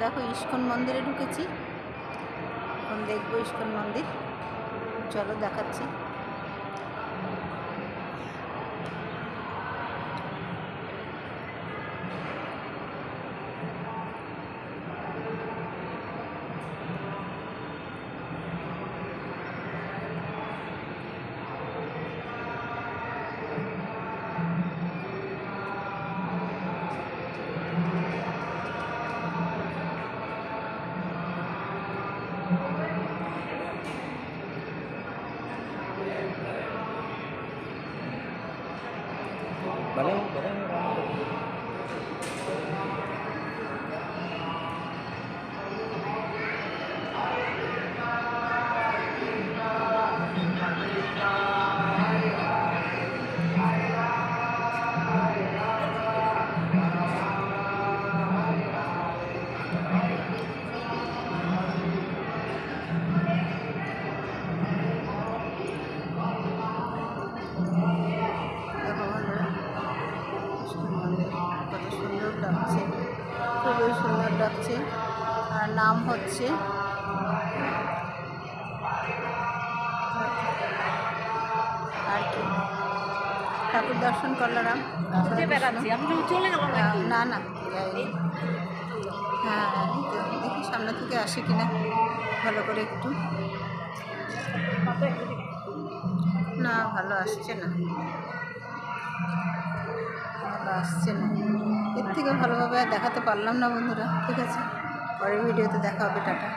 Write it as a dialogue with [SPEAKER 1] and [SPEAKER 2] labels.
[SPEAKER 1] দেখো ইস্কন মন্দিরে ঢুকেছি, এখন দেখবো ইস্কন মন্দির। চলো দেখাচ্ছি। কত সুন্দর ডাকছে, খুবই সুন্দর ডাকছে। আর নাম হচ্ছে আর কি, ঠাকুর দর্শন করলাম। না না যাইনি। হ্যাঁ দেখি সামনে থেকে আসে কিনা ভালো করে একটু। না ভালো আসছে না, ভালো আসছে না। এর থেকে ভালোভাবে দেখাতে পারলাম না বন্ধুরা। ঠিক আছে, পরের ভিডিওতে দেখা হবে। টাটা।